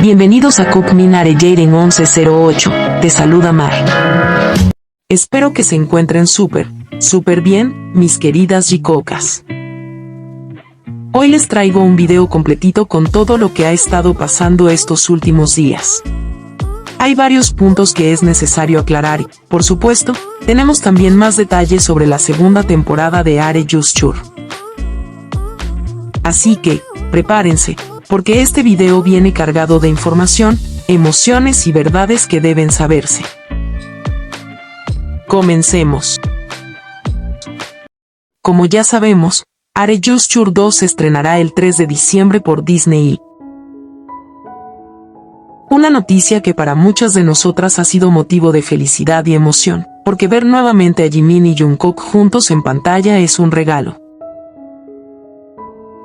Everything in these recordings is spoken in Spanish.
Bienvenidos a Cookmin Are Jaden 1108, te saluda Mar. Espero que se encuentren súper bien, mis queridas jicocas. Hoy les traigo un video completito con todo lo que ha estado pasando estos últimos días. Hay varios puntos que es necesario aclarar y, por supuesto, tenemos también más detalles sobre la segunda temporada de Are You Sure. Así que, prepárense, porque este video viene cargado de información, emociones y verdades que deben saberse. Comencemos. Como ya sabemos, Are You Sure 2 se estrenará el 3 de diciembre por Disney. Una noticia que para muchas de nosotras ha sido motivo de felicidad y emoción, porque ver nuevamente a Jimin y Jungkook juntos en pantalla es un regalo.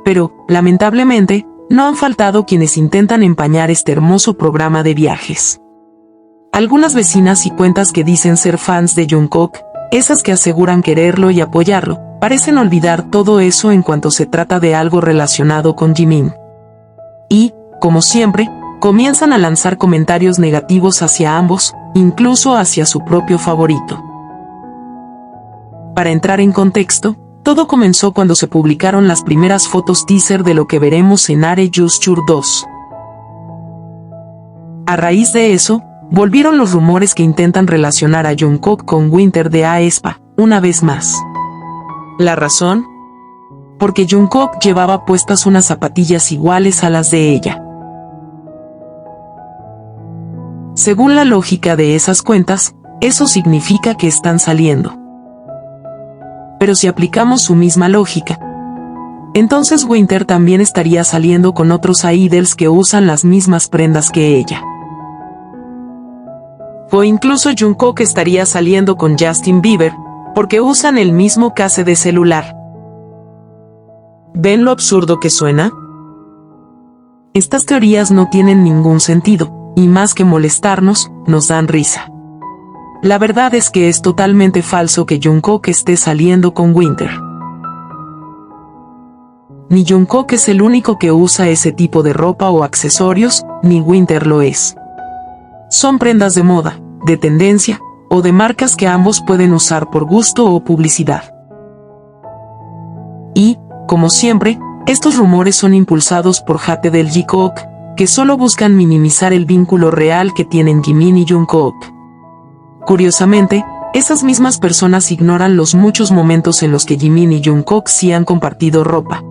Pero, lamentablemente, no han faltado quienes intentan empañar este hermoso programa de viajes. Algunas vecinas y cuentas que dicen ser fans de Jungkook, esas que aseguran quererlo y apoyarlo, parecen olvidar todo eso en cuanto se trata de algo relacionado con Jimin. Y, como siempre, comienzan a lanzar comentarios negativos hacia ambos, incluso hacia su propio favorito. Para entrar en contexto, todo comenzó cuando se publicaron las primeras fotos teaser de lo que veremos en Are You Sure 2. A raíz de eso, volvieron los rumores que intentan relacionar a Jungkook con Winter de aespa, una vez más. ¿La razón? Porque Jungkook llevaba puestas unas zapatillas iguales a las de ella. Según la lógica de esas cuentas, eso significa que están saliendo. Pero si aplicamos su misma lógica, entonces Winter también estaría saliendo con otros idols que usan las mismas prendas que ella. O incluso Jungkook estaría saliendo con Justin Bieber, porque usan el mismo case de celular. ¿Ven lo absurdo que suena? Estas teorías no tienen ningún sentido, y más que molestarnos, nos dan risa. La verdad es que es totalmente falso que Jungkook esté saliendo con Winter. Ni Jungkook es el único que usa ese tipo de ropa o accesorios, ni Winter lo es. Son prendas de moda, de tendencia, o de marcas que ambos pueden usar por gusto o publicidad. Y, como siempre, estos rumores son impulsados por Hate del Jikook, que solo buscan minimizar el vínculo real que tienen Jimin y Jungkook. Curiosamente, esas mismas personas ignoran los muchos momentos en los que Jimin y Jungkook sí han compartido ropa.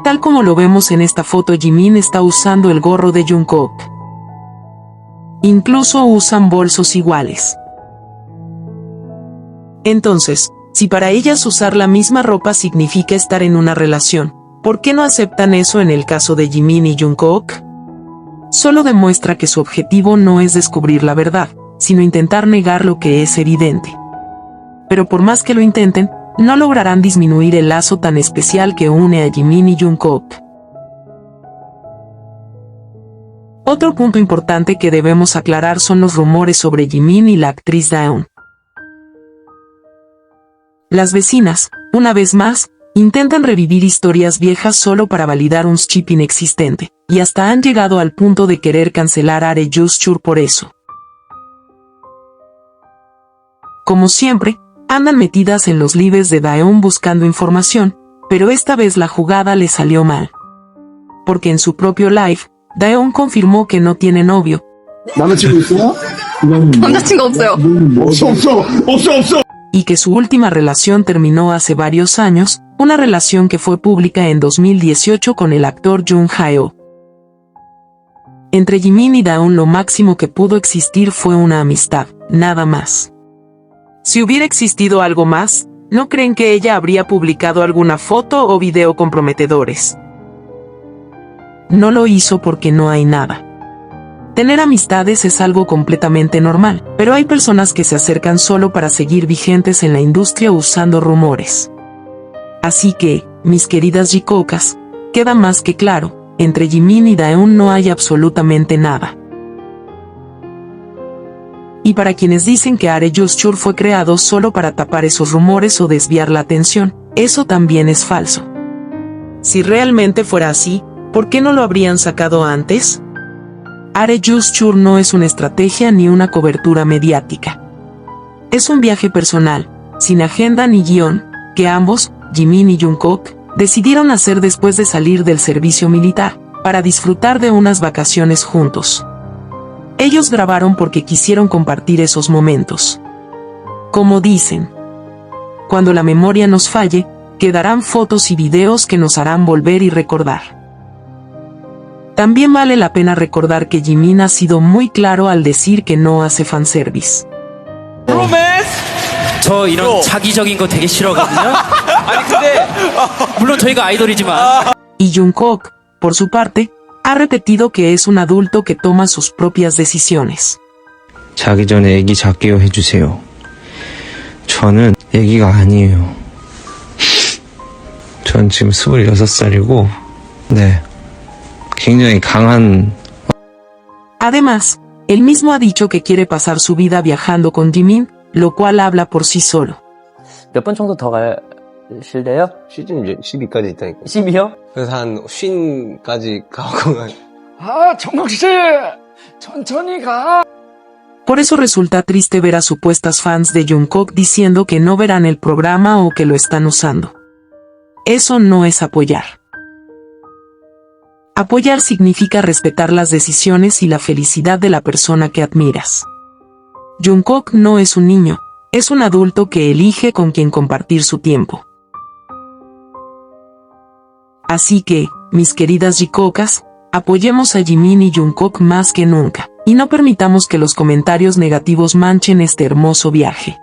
Tal como lo vemos en esta foto, Jimin está usando el gorro de Jungkook. Incluso usan bolsos iguales. Entonces, si para ellas usar la misma ropa significa estar en una relación, ¿por qué no aceptan eso en el caso de Jimin y Jungkook? Solo demuestra que su objetivo no es descubrir la verdad, sino intentar negar lo que es evidente. Pero por más que lo intenten, no lograrán disminuir el lazo tan especial que une a Jimin y Jungkook. Otro punto importante que debemos aclarar son los rumores sobre Jimin y la actriz Daeun. Las vecinas, una vez más, intentan revivir historias viejas solo para validar un chip inexistente, y hasta han llegado al punto de querer cancelar Are You Sure por eso. Como siempre, andan metidas en los lives de Daeun buscando información, pero esta vez la jugada le salió mal. Porque en su propio live, Daeun confirmó que no tiene novio. Y que su última relación terminó hace varios años, una relación que fue pública en 2018 con el actor Jung Hae-oh. Entre Jimin y Daeun lo máximo que pudo existir fue una amistad, nada más. Si hubiera existido algo más, ¿no creen que ella habría publicado alguna foto o video comprometedores? No lo hizo porque no hay nada. Tener amistades es algo completamente normal, pero hay personas que se acercan solo para seguir vigentes en la industria usando rumores. Así que, mis queridas jicocas, queda más que claro, entre Jimin y Daeun no hay absolutamente nada. Y para quienes dicen que Are You Sure fue creado solo para tapar esos rumores o desviar la atención, eso también es falso. Si realmente fuera así, ¿Por qué no lo habrían sacado antes? Are Just Tour no es una estrategia ni una cobertura mediática. Es un viaje personal, sin agenda ni guión, que ambos, Jimin y Jungkook, decidieron hacer después de salir del servicio militar, para disfrutar de unas vacaciones juntos. Ellos grabaron porque quisieron compartir esos momentos. Como dicen, cuando la memoria nos falle, quedarán fotos y videos que nos harán volver y recordar. También vale la pena recordar que Jimin ha sido muy claro al decir que no hace fanservice. 저 이런 자기적인 거 되게 싫어하거든요. 아니 근데 물론 저희가 아이돌이지만. Y Jungkook, por su parte, ha repetido que es un adulto que toma sus propias decisiones. 자기 전에 애기 작게요 해주세요. 저는 애기가 아니에요. 전 지금 26살이고, 네, 굉장히 강한. Además, él mismo ha dicho que quiere pasar su vida viajando con Jimin, lo cual habla por sí solo. 몇 번 정도 더 가실래요? 시즌 이제 12까지 있다니까. 12요? 그래서 한 50까지 가고 아, 정국 씨, 천천히 가. Por eso resulta triste ver a supuestas fans de Jungkook diciendo que no verán el programa o que lo están usando. Eso no es apoyar. Apoyar significa respetar las decisiones y la felicidad de la persona que admiras. Jungkook no es un niño, es un adulto que elige con quien compartir su tiempo. Así que, mis queridas Jikookas, apoyemos a Jimin y Jungkook más que nunca, y no permitamos que los comentarios negativos manchen este hermoso viaje.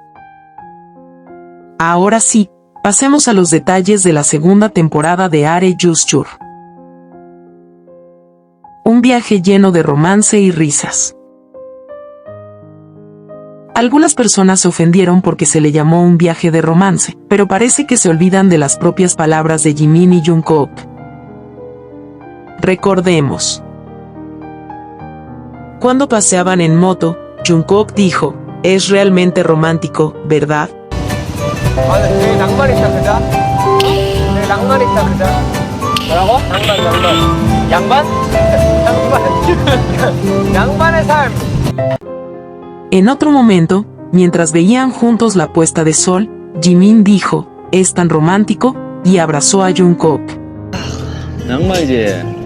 Ahora sí, pasemos a los detalles de la segunda temporada de Are Just Tour. Un viaje lleno de romance y risas. Algunas personas se ofendieron porque se le llamó un viaje de romance, pero parece que se olvidan de las propias palabras de Jimin y Jungkook. Recordemos. Cuando paseaban en moto, Jungkook dijo, es realmente romántico, ¿verdad? 아, 되게 낭만 있다, 그자? 되게 낭만 있다, 그자? 뭐라고? 낭만. 양반? 양반. 양반의 삶. En otro momento, mientras veían juntos la puesta de sol, Jimin dijo, es tan romántico, y abrazó a Jungkook. 낭만이지.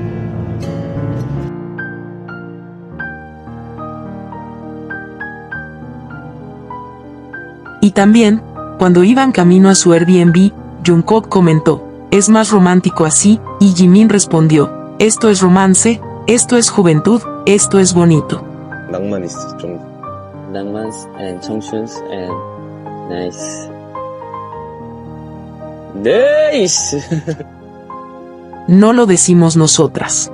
Y también, cuando iban camino a su Airbnb, Jungkook comentó, es más romántico así, y Jimin respondió, esto es romance, esto es juventud, esto es bonito. 낭만 있어 좀. 낭만 and 청춘 and nice. Nice. No lo decimos nosotras.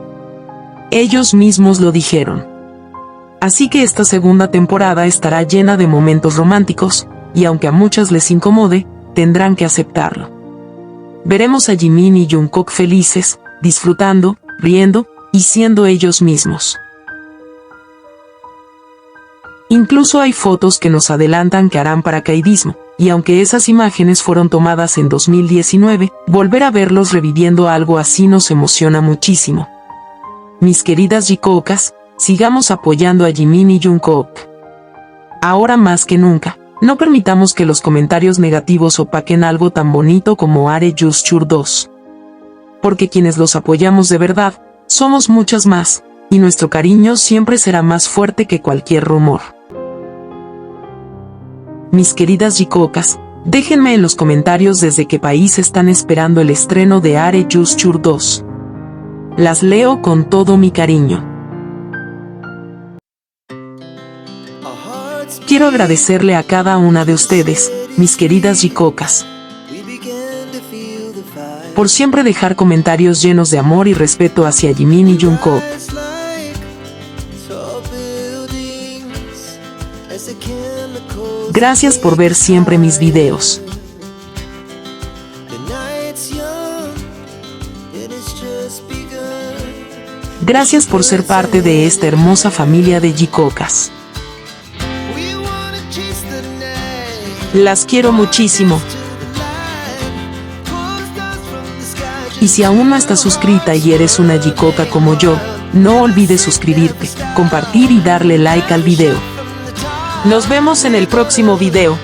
Ellos mismos lo dijeron. Así que esta segunda temporada estará llena de momentos románticos, y aunque a muchas les incomode, tendrán que aceptarlo. Veremos a Jimin y Jungkook felices, disfrutando, riendo, y siendo ellos mismos. Incluso hay fotos que nos adelantan que harán paracaidismo, y aunque esas imágenes fueron tomadas en 2019, volver a verlos reviviendo algo así nos emociona muchísimo. Mis queridas Jikookas, sigamos apoyando a Jimin y Jungkook. Ahora más que nunca, no permitamos que los comentarios negativos opaquen algo tan bonito como Are Just Tour 2. Porque quienes los apoyamos de verdad, somos muchas más, y nuestro cariño siempre será más fuerte que cualquier rumor. Mis queridas Jikookas, déjenme en los comentarios desde qué país están esperando el estreno de Are Just Tour 2. Las leo con todo mi cariño. Quiero agradecerle a cada una de ustedes, mis queridas Jikookas, por siempre dejar comentarios llenos de amor y respeto hacia Jimin y Jungkook. Gracias por ver siempre mis videos. Gracias por ser parte de esta hermosa familia de Jikookas. Las quiero muchísimo. Y si aún no estás suscrita y eres una yicoca como yo, no olvides suscribirte, compartir y darle like al video. Nos vemos en el próximo video.